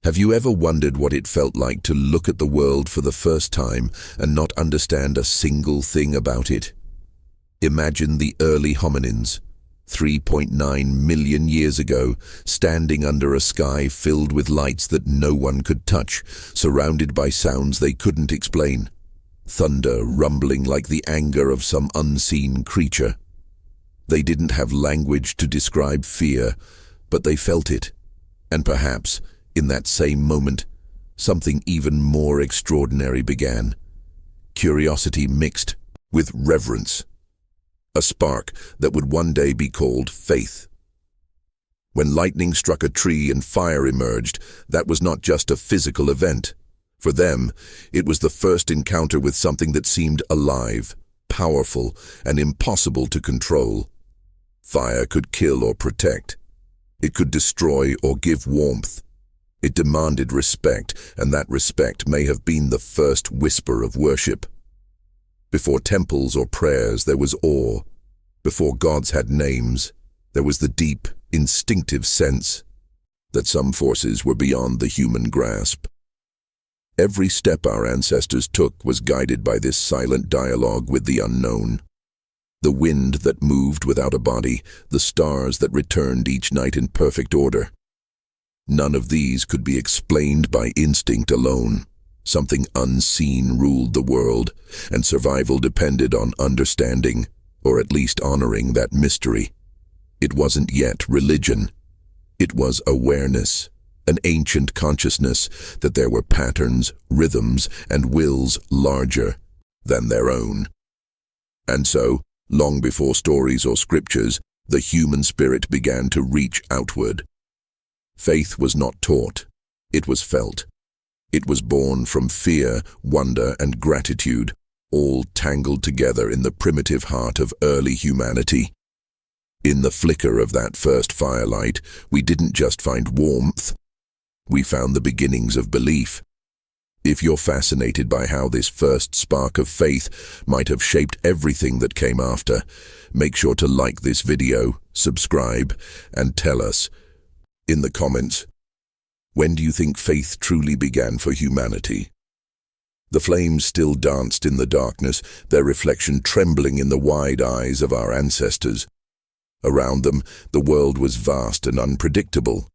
Have you ever wondered what it felt like to look at the world for the first time and not understand a single thing about it? Imagine the early hominins, 3.9 million years ago, standing under a sky filled with lights that no one could touch, surrounded by sounds they couldn't explain. Thunder rumbling like the anger of some unseen creature. They didn't have language to describe fear, but they felt it. And perhaps, in that same moment, something even more extraordinary began. Curiosity mixed with reverence. A spark that would one day be called faith. When lightning struck a tree and fire emerged, that was not just a physical event. For them, it was the first encounter with something that seemed alive, powerful, and impossible to control. Fire could kill or protect. It could destroy or give warmth. It demanded respect, and that respect may have been the first whisper of worship. Before temples or prayers, there was awe. Before gods had names, there was the deep, instinctive sense that some forces were beyond the human grasp. Every step our ancestors took was guided by this silent dialogue with the unknown. The wind that moved without a body, the stars that returned each night in perfect order. None of these could be explained by instinct alone. Something unseen ruled the world, and survival depended on understanding, or at least honoring that mystery. It wasn't yet religion. It was awareness, an ancient consciousness that there were patterns, rhythms, and wills larger than their own. And so, long before stories or scriptures, the human spirit began to reach outward. Faith was not taught, it was felt. It was born from fear, wonder, and gratitude, all tangled together in the primitive heart of early humanity. In the flicker of that first firelight, we didn't just find warmth, we found the beginnings of belief. If you're fascinated by how this first spark of faith might have shaped everything that came after, make sure to like this video, subscribe, and tell us in the comments, when do you think faith truly began for humanity? The flames still danced in the darkness, their reflection trembling in the wide eyes of our ancestors. Around them, the world was vast and unpredictable,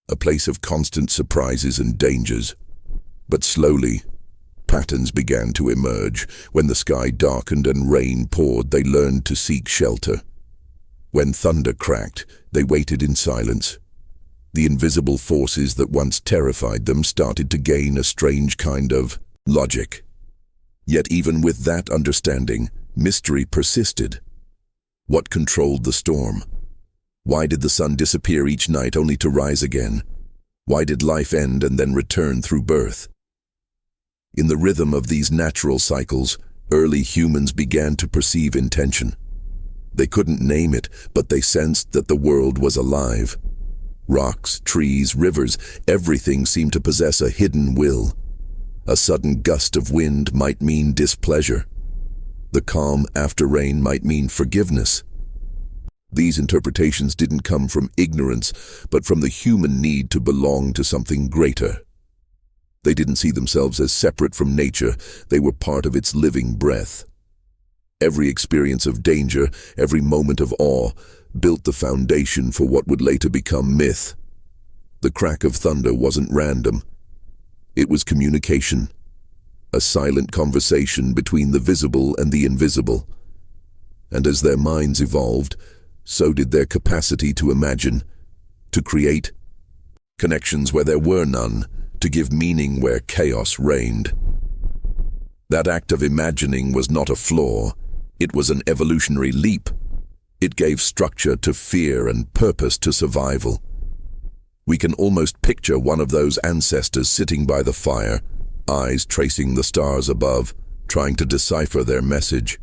a place of constant surprises and dangers. But slowly, patterns began to emerge. When the sky darkened and rain poured, they learned to seek shelter. When thunder cracked, they waited in silence. The invisible forces that once terrified them started to gain a strange kind of logic. Yet even with that understanding, mystery persisted. What controlled the storm? Why did the sun disappear each night only to rise again? Why did life end and then return through birth? In the rhythm of these natural cycles, early humans began to perceive intention. They couldn't name it, but they sensed that the world was alive. Rocks, trees, rivers, everything seemed to possess a hidden will. A sudden gust of wind might mean displeasure. The calm after rain might mean forgiveness. These interpretations didn't come from ignorance, but from the human need to belong to something greater. They didn't see themselves as separate from nature, they were part of its living breath. Every experience of danger, every moment of awe, built the foundation for what would later become myth. The crack of thunder wasn't random. It was communication, a silent conversation between the visible and the invisible. And as their minds evolved, so did their capacity to imagine, to create connections where there were none, to give meaning where chaos reigned. That act of imagining was not a flaw, it was an evolutionary leap. It gave structure to fear and purpose to survival. We can almost picture one of those ancestors sitting by the fire, eyes tracing the stars above, trying to decipher their message.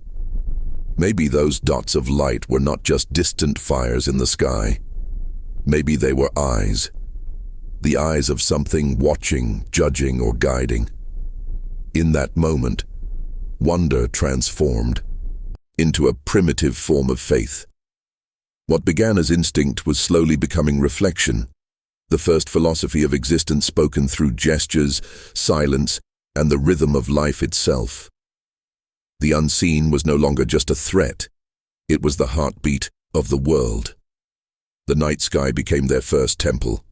Maybe those dots of light were not just distant fires in the sky. Maybe they were eyes. The eyes of something watching, judging, or guiding. In that moment, wonder transformed into a primitive form of faith. What began as instinct was slowly becoming reflection, the first philosophy of existence spoken through gestures, silence, and the rhythm of life itself. The unseen was no longer just a threat. It was the heartbeat of the world. The night sky became their first temple.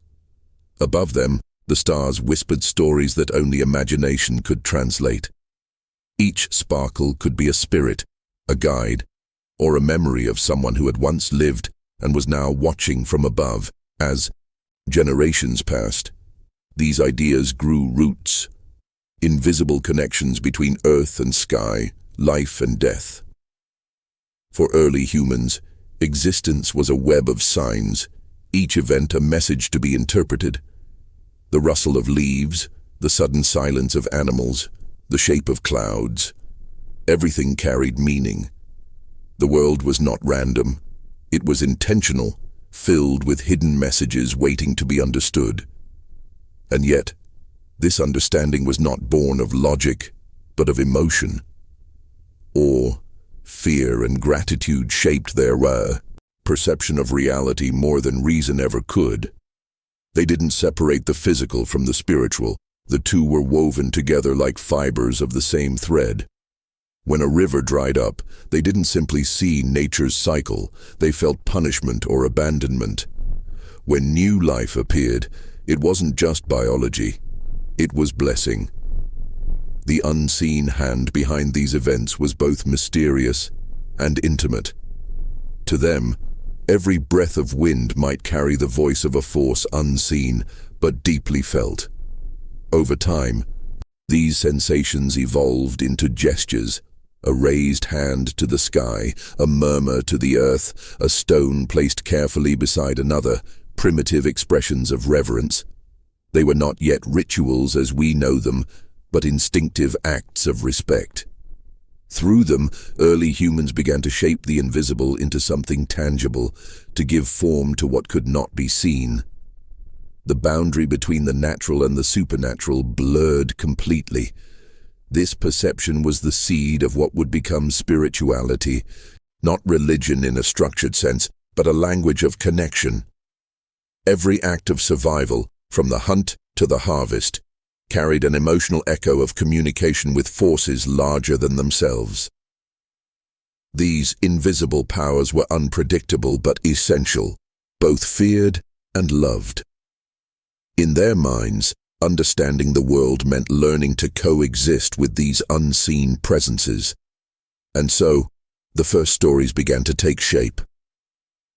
Above them, the stars whispered stories that only imagination could translate. Each sparkle could be a spirit, a guide, or a memory of someone who had once lived and was now watching from above. As generations passed, these ideas grew roots, invisible connections between earth and sky, life and death. For early humans, existence was a web of signs, each event a message to be interpreted. The rustle of leaves, the sudden silence of animals, the shape of clouds. Everything carried meaning. The world was not random. It was intentional, filled with hidden messages waiting to be understood. And yet, this understanding was not born of logic, but of emotion. Awe, fear, and gratitude shaped their perception of reality more than reason ever could. They didn't separate the physical from the spiritual. The two were woven together like fibers of the same thread. When a river dried up, they didn't simply see nature's cycle, they felt punishment or abandonment. When new life appeared, it wasn't just biology, it was blessing. The unseen hand behind these events was both mysterious and intimate. To them, every breath of wind might carry the voice of a force unseen, but deeply felt. Over time, these sensations evolved into gestures, a raised hand to the sky, a murmur to the earth, a stone placed carefully beside another, primitive expressions of reverence. They were not yet rituals as we know them, but instinctive acts of respect. Through them, early humans began to shape the invisible into something tangible, to give form to what could not be seen. The boundary between the natural and the supernatural blurred completely. This perception was the seed of what would become spirituality, not religion in a structured sense, but a language of connection. Every act of survival, from the hunt to the harvest, carried an emotional echo of communication with forces larger than themselves. These invisible powers were unpredictable but essential, both feared and loved. In their minds, understanding the world meant learning to coexist with these unseen presences. And so, the first stories began to take shape.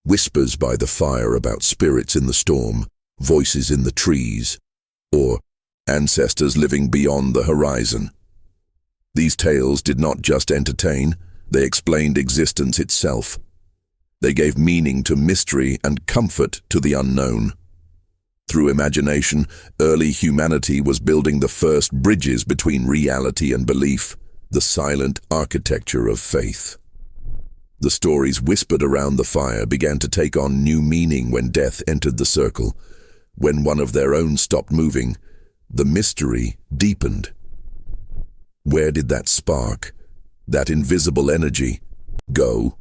Whispers by the fire about spirits in the storm, voices in the trees, or ancestors living beyond the horizon. These tales did not just entertain, they explained existence itself. They gave meaning to mystery and comfort to the unknown. Through imagination, early humanity was building the first bridges between reality and belief, the silent architecture of faith. The stories whispered around the fire began to take on new meaning when death entered the circle. When one of their own stopped moving, the mystery deepened. Where did that spark, that invisible energy, go?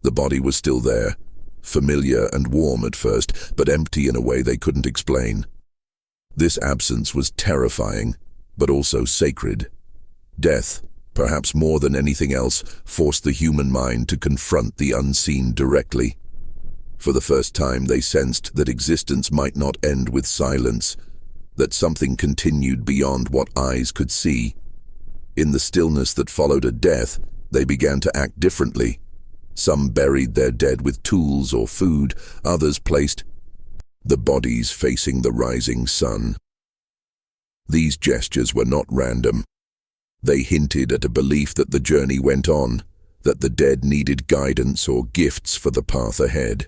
The body was still there, familiar and warm at first, but empty in a way they couldn't explain. This absence was terrifying, but also sacred. Death, perhaps more than anything else, forced the human mind to confront the unseen directly. For the first time, they sensed that existence might not end with silence, that something continued beyond what eyes could see. In the stillness that followed a death, they began to act differently. Some buried their dead with tools or food, others placed the bodies facing the rising sun. These gestures were not random. They hinted at a belief that the journey went on, that the dead needed guidance or gifts for the path ahead.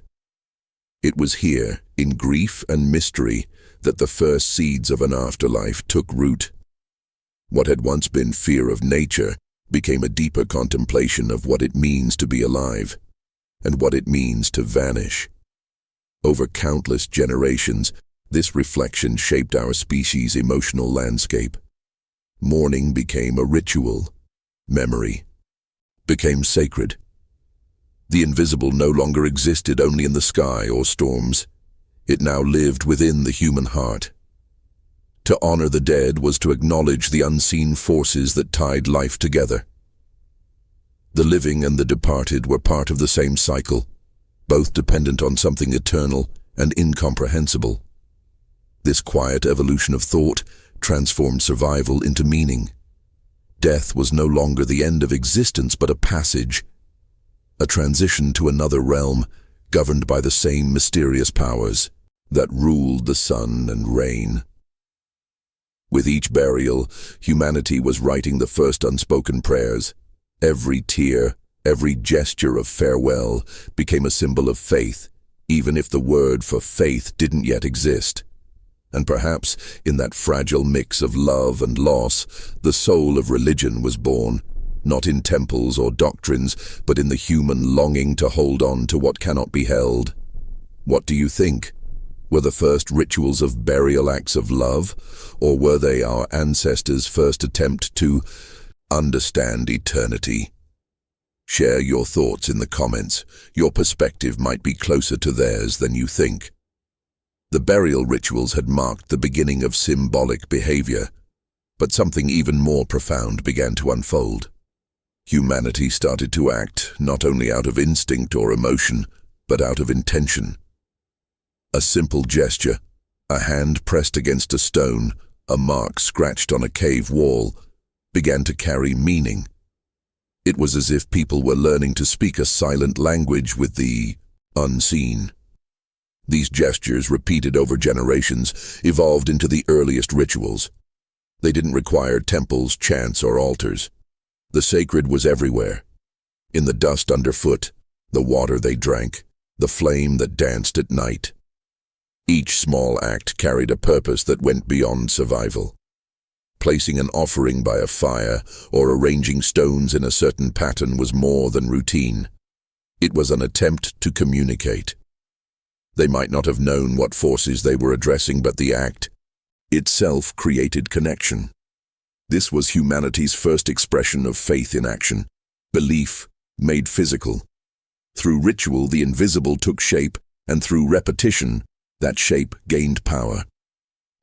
It was here, in grief and mystery, that the first seeds of an afterlife took root. What had once been fear of nature became a deeper contemplation of what it means to be alive, and what it means to vanish. Over countless generations, this reflection shaped our species' emotional landscape. Mourning became a ritual. Memory became sacred. The invisible no longer existed only in the sky or storms. It now lived within the human heart. To honor the dead was to acknowledge the unseen forces that tied life together. The living and the departed were part of the same cycle, both dependent on something eternal and incomprehensible. This quiet evolution of thought transformed survival into meaning. Death was no longer the end of existence but a passage, a transition to another realm governed by the same mysterious powers that ruled the sun and rain. With each burial, humanity was writing the first unspoken prayers. Every tear, every gesture of farewell became a symbol of faith, even if the word for faith didn't yet exist. And perhaps, in that fragile mix of love and loss, the soul of religion was born, not in temples or doctrines, but in the human longing to hold on to what cannot be held. What do you think? Were the first rituals of burial acts of love, or were they our ancestors' first attempt to understand eternity? Share your thoughts in the comments. Your perspective might be closer to theirs than you think. The burial rituals had marked the beginning of symbolic behavior, but something even more profound began to unfold. Humanity started to act not only out of instinct or emotion, but out of intention. A simple gesture, a hand pressed against a stone, a mark scratched on a cave wall, began to carry meaning. It was as if people were learning to speak a silent language with the unseen. These gestures, repeated over generations, evolved into the earliest rituals. They didn't require temples, chants, or altars. The sacred was everywhere. In the dust underfoot, the water they drank, the flame that danced at night. Each small act carried a purpose that went beyond survival. Placing an offering by a fire or arranging stones in a certain pattern was more than routine. It was an attempt to communicate. They might not have known what forces they were addressing, but the act itself created connection. This was humanity's first expression of faith in action, belief made physical. Through ritual, the invisible took shape, and through repetition, that shape gained power.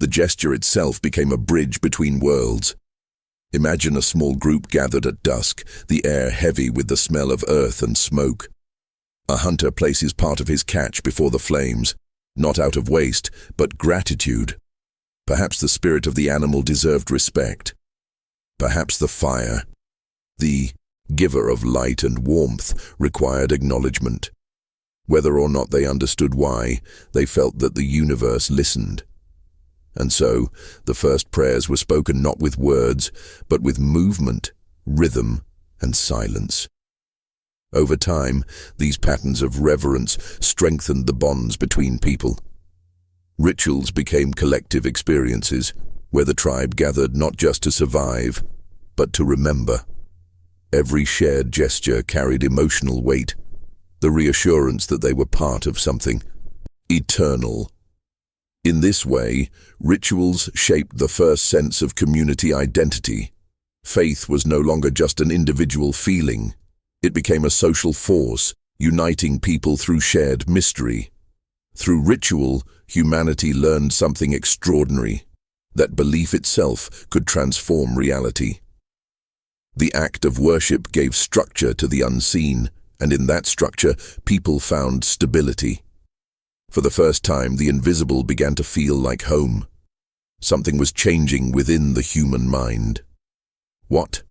The gesture itself became a bridge between worlds. Imagine a small group gathered at dusk, the air heavy with the smell of earth and smoke. A hunter places part of his catch before the flames, not out of waste, but gratitude. Perhaps the spirit of the animal deserved respect. Perhaps the fire, the giver of light and warmth, required acknowledgement. Whether or not they understood why, they felt that the universe listened. And so, the first prayers were spoken not with words, but with movement, rhythm, and silence. Over time, these patterns of reverence strengthened the bonds between people. Rituals became collective experiences, where the tribe gathered not just to survive, but to remember. Every shared gesture carried emotional weight, the reassurance that they were part of something eternal. In this way, rituals shaped the first sense of community identity. Faith was no longer just an individual feeling. It became a social force, uniting people through shared mystery. Through ritual, humanity learned something extraordinary, that belief itself could transform reality. The act of worship gave structure to the unseen, and in that structure, people found stability. For the first time, the invisible began to feel like home. Something was changing within the human mind. What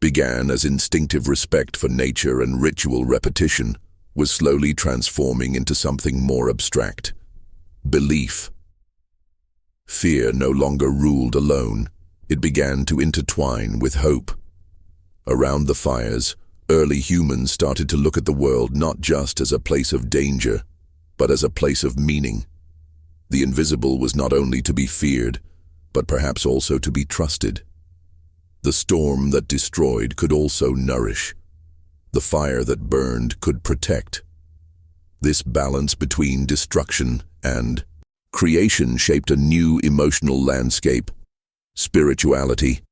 began as instinctive respect for nature and ritual repetition was slowly transforming into something more abstract. Belief. Fear no longer ruled alone. It began to intertwine with hope. Around the fires, early humans started to look at the world not just as a place of danger, but as a place of meaning. The invisible was not only to be feared, but perhaps also to be trusted. The storm that destroyed could also nourish. The fire that burned could protect. This balance between destruction and creation shaped a new emotional landscape, spirituality.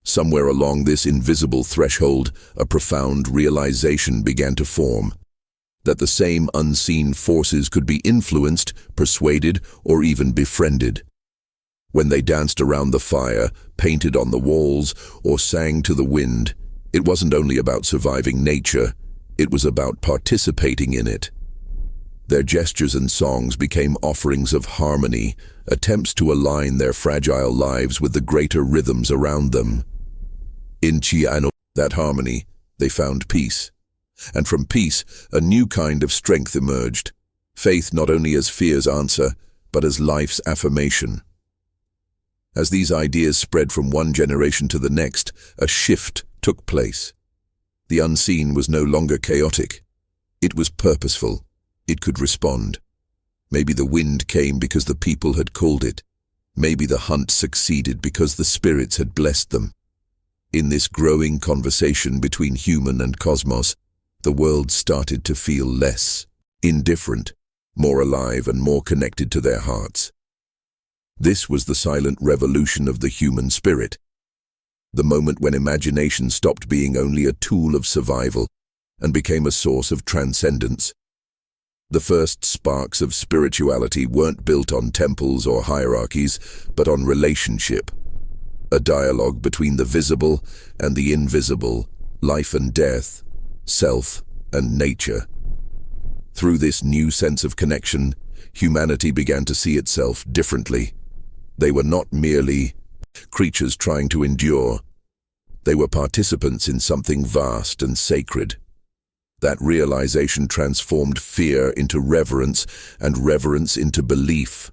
Somewhere along this invisible threshold, a profound realization began to form. that the same unseen forces could be influenced, persuaded, or even befriended. When they danced around the fire, painted on the walls, or sang to the wind, it wasn't only about surviving nature, it was about participating in it. Their gestures and songs became offerings of harmony, attempts to align their fragile lives with the greater rhythms around them. In that harmony, they found peace. And from peace, a new kind of strength emerged. Faith not only as fear's answer, but as life's affirmation. As these ideas spread from one generation to the next, a shift took place. The unseen was no longer chaotic. It was purposeful. It could respond. Maybe the wind came because the people had called it. Maybe the hunt succeeded because the spirits had blessed them. In this growing conversation between human and cosmos, the world started to feel less indifferent, more alive and more connected to their hearts. This was the silent revolution of the human spirit, the moment when imagination stopped being only a tool of survival and became a source of transcendence. The first sparks of spirituality weren't built on temples or hierarchies, but on relationship, a dialogue between the visible and the invisible, life and death, self and nature. Through this new sense of connection, humanity began to see itself differently. They were not merely creatures trying to endure. They were participants in something vast and sacred. That realization transformed fear into reverence and reverence into belief.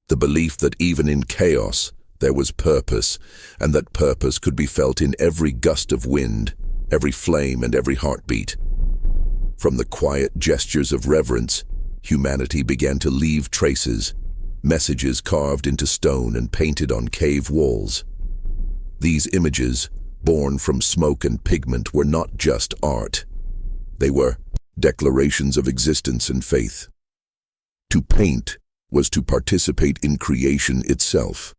The belief that even in chaos, there was purpose, and that purpose could be felt in every gust of wind, every flame and every heartbeat. From the quiet gestures of reverence, humanity began to leave traces, messages carved into stone and painted on cave walls. These images, born from smoke and pigment, were not just art. They were declarations of existence and faith. To paint was to participate in creation itself.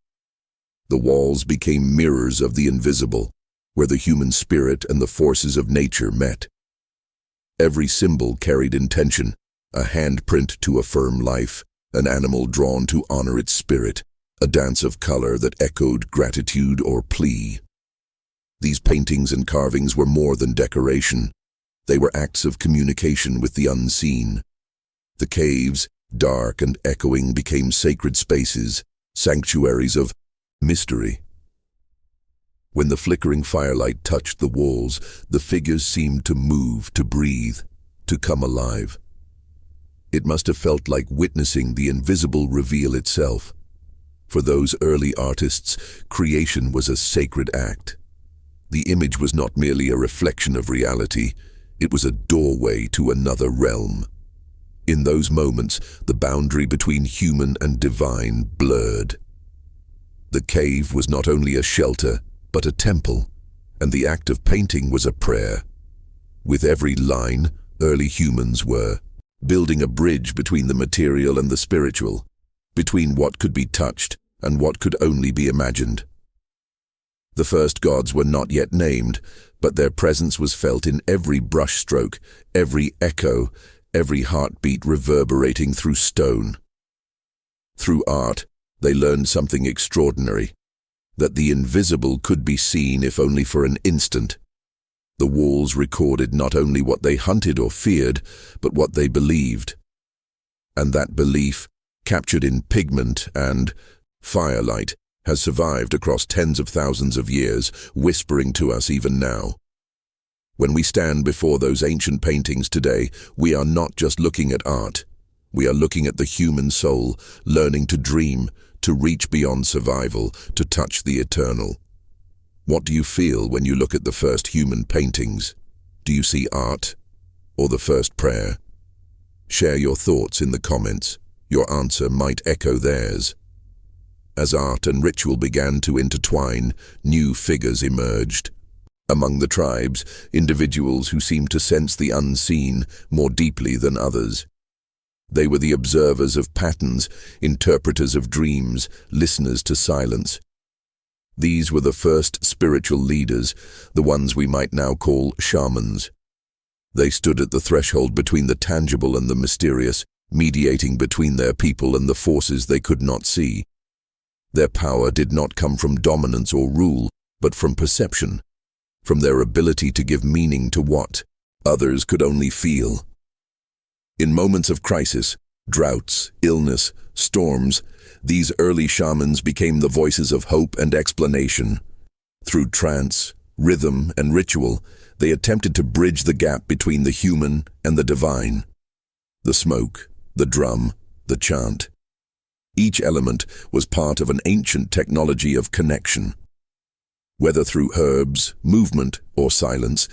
The walls became mirrors of the invisible, where the human spirit and the forces of nature met. Every symbol carried intention, a handprint to affirm life, an animal drawn to honor its spirit, a dance of color that echoed gratitude or plea. These paintings and carvings were more than decoration. They were acts of communication with the unseen. The caves, dark and echoing, became sacred spaces, sanctuaries of mystery. When the flickering firelight touched the walls, the figures seemed to move, to breathe, to come alive. It must have felt like witnessing the invisible reveal itself. For those early artists, creation was a sacred act. The image was not merely a reflection of reality, it was a doorway to another realm. In those moments, the boundary between human and divine blurred. The cave was not only a shelter, but a temple, and the act of painting was a prayer. With every line, early humans were building a bridge between the material and the spiritual, between what could be touched and what could only be imagined. The first gods were not yet named, but their presence was felt in every brushstroke, every echo, every heartbeat reverberating through stone. Through art, they learned something extraordinary, that the invisible could be seen if only for an instant. The walls recorded not only what they hunted or feared, but what they believed. And that belief, captured in pigment and firelight, has survived across tens of thousands of years, whispering to us even now. When we stand before those ancient paintings today, we are not just looking at art. We are looking at the human soul, learning to dream, to reach beyond survival, to touch the eternal. What do you feel when you look at the first human paintings? Do you see art or the first prayer? Share your thoughts in the comments. Your answer might echo theirs. As art and ritual began to intertwine, new figures emerged. Among the tribes, individuals who seemed to sense the unseen more deeply than others. They were the observers of patterns, interpreters of dreams, listeners to silence. These were the first spiritual leaders, the ones we might now call shamans. They stood at the threshold between the tangible and the mysterious, mediating between their people and the forces they could not see. Their power did not come from dominance or rule, but from perception, from their ability to give meaning to what others could only feel. In moments of crisis, droughts, illness, storms, these early shamans became the voices of hope and explanation. Through trance, rhythm, and ritual, they attempted to bridge the gap between the human and the divine. The smoke, the drum, the chant. Each element was part of an ancient technology of connection. Whether through herbs, movement, or silence,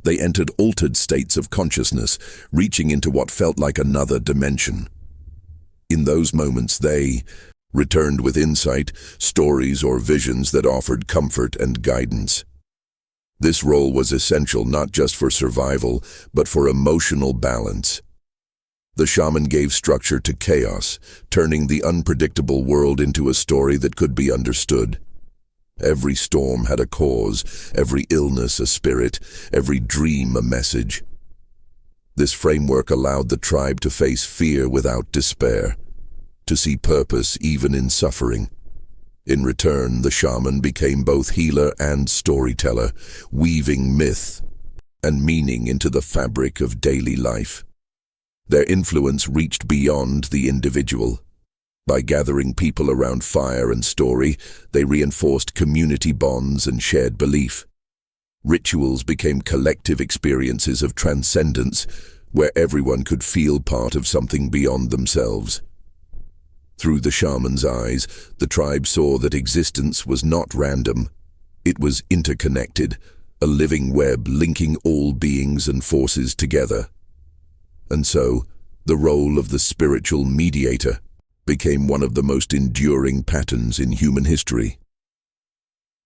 they entered altered states of consciousness, reaching into what felt like another dimension. In those moments they returned with insight, stories or visions that offered comfort and guidance. This role was essential not just for survival, but for emotional balance. The shaman gave structure to chaos, turning the unpredictable world into a story that could be understood. Every storm had a cause, every illness a spirit, every dream a message. This framework allowed the tribe to face fear without despair, to see purpose even in suffering. In return, the shaman became both healer and storyteller, weaving myth and meaning into the fabric of daily life. Their influence reached beyond the individual. By gathering people around fire and story, they reinforced community bonds and shared belief. Rituals became collective experiences of transcendence, where everyone could feel part of something beyond themselves. Through the shaman's eyes, the tribe saw that existence was not random. It was interconnected, a living web linking all beings and forces together. And so, the role of the spiritual mediator became one of the most enduring patterns in human history.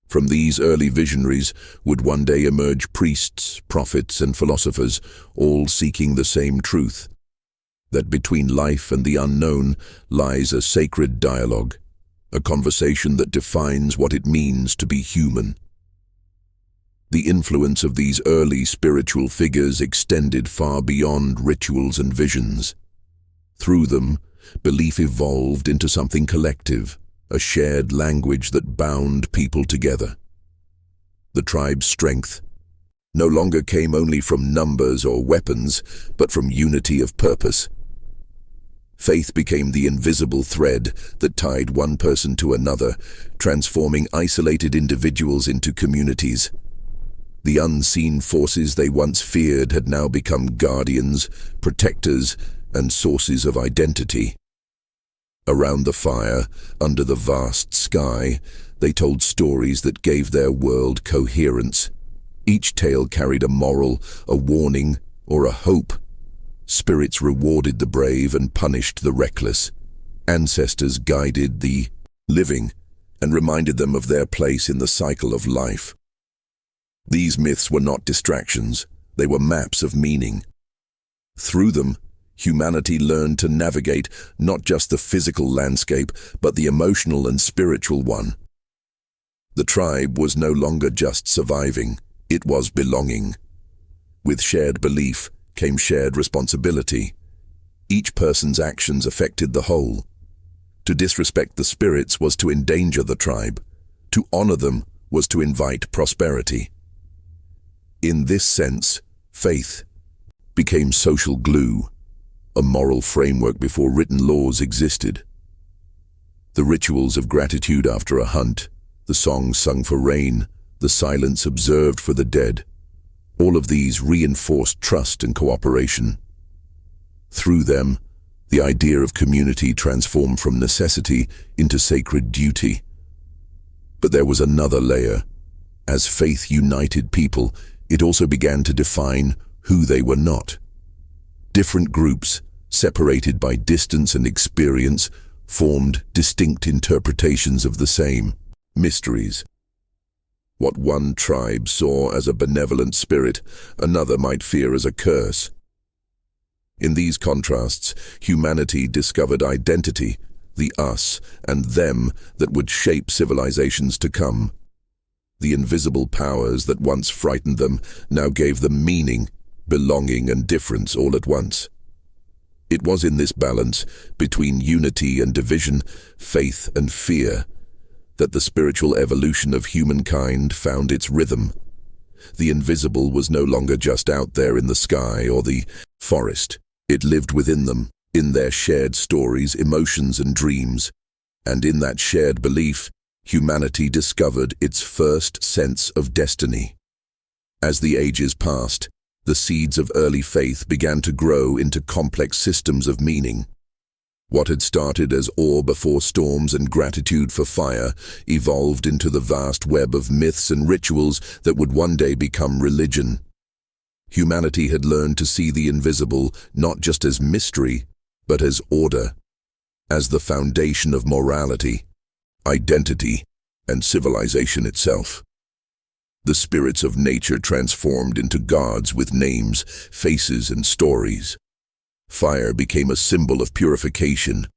From these early visionaries would one day emerge priests, prophets, and philosophers, all seeking the same truth, that between life and the unknown lies a sacred dialogue, a conversation that defines what it means to be human. The influence of these early spiritual figures extended far beyond rituals and visions. Through them, belief evolved into something collective, a shared language that bound people together. The tribe's strength no longer came only from numbers or weapons, but from unity of purpose. Faith became the invisible thread that tied one person to another, transforming isolated individuals into communities. The unseen forces they once feared had now become guardians, protectors, and sources of identity. Around the fire, under the vast sky, they told stories that gave their world coherence. Each tale carried a moral, a warning, or a hope. Spirits rewarded the brave and punished the reckless. Ancestors guided the living and reminded them of their place in the cycle of life. These myths were not distractions, they were maps of meaning. Through them, humanity learned to navigate not just the physical landscape, but the emotional and spiritual one. The tribe was no longer just surviving, it was belonging. With shared belief came shared responsibility. Each person's actions affected the whole. To disrespect the spirits was to endanger the tribe. To honor them was to invite prosperity. In this sense, faith became social glue, a moral framework before written laws existed. The rituals of gratitude after a hunt, the songs sung for rain, the silence observed for the dead, all of these reinforced trust and cooperation. Through them, the idea of community transformed from necessity into sacred duty. But there was another layer. As faith united people, it also began to define who they were not. Different groups, separated by distance and experience, formed distinct interpretations of the same mysteries. What one tribe saw as a benevolent spirit, another might fear as a curse. In these contrasts, humanity discovered identity, the us and them that would shape civilizations to come. The invisible powers that once frightened them now gave them meaning, belonging and difference all at once. It was in this balance, between unity and division, faith and fear, that the spiritual evolution of humankind found its rhythm. The invisible was no longer just out there in the sky or the forest. It lived within them, in their shared stories, emotions and dreams. And in that shared belief, humanity discovered its first sense of destiny. As the ages passed, the seeds of early faith began to grow into complex systems of meaning. What had started as awe before storms and gratitude for fire evolved into the vast web of myths and rituals that would one day become religion. Humanity had learned to see the invisible not just as mystery, but as order, as the foundation of morality, identity, and civilization itself. The spirits of nature transformed into gods with names, faces, and stories. Fire became a symbol of purification,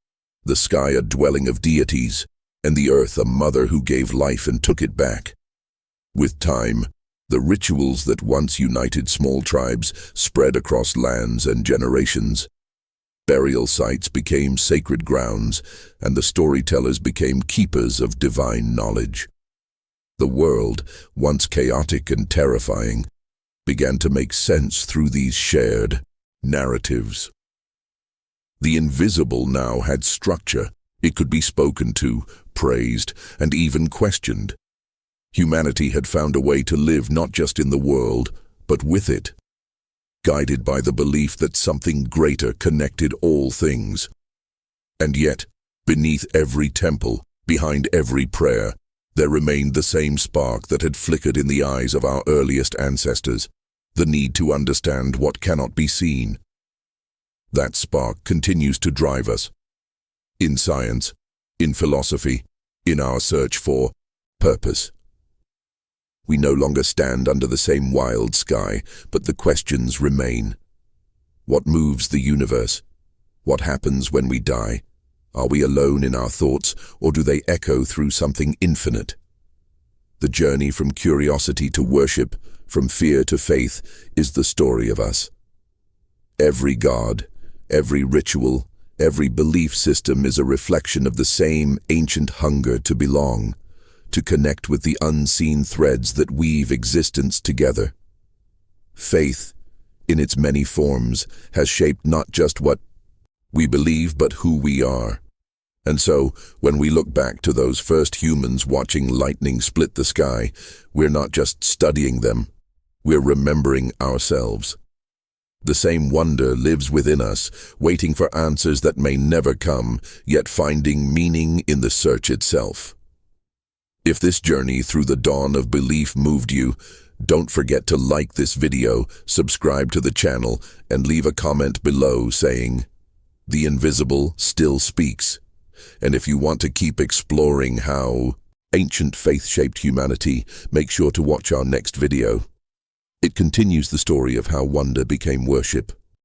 the sky a dwelling of deities, and the earth a mother who gave life and took it back. With time, the rituals that once united small tribes spread across lands and generations. Burial sites became sacred grounds, and the storytellers became keepers of divine knowledge. The world, once chaotic and terrifying, began to make sense through these shared narratives. The invisible now had structure. It could be spoken to, praised, and even questioned. Humanity had found a way to live not just in the world, but with it, guided by the belief that something greater connected all things. And yet, beneath every temple, behind every prayer, there remained the same spark that had flickered in the eyes of our earliest ancestors, the need to understand what cannot be seen. That spark continues to drive us. In science, in philosophy, in our search for purpose. We no longer stand under the same wild sky, but the questions remain. What moves the universe? What happens when we die? Are we alone in our thoughts, or do they echo through something infinite? The journey from curiosity to worship, from fear to faith, is the story of us. Every god, every ritual, every belief system is a reflection of the same ancient hunger to belong, to connect with the unseen threads that weave existence together. Faith, in its many forms, has shaped not just what we believe, but who we are. And so, when we look back to those first humans watching lightning split the sky, we're not just studying them, we're remembering ourselves. The same wonder lives within us, waiting for answers that may never come, yet finding meaning in the search itself. If this journey through the dawn of belief moved you, don't forget to like this video, subscribe to the channel, and leave a comment below saying, "The invisible still speaks." And if you want to keep exploring how ancient faith shaped humanity, make sure to watch our next video. It continues the story of how wonder became worship,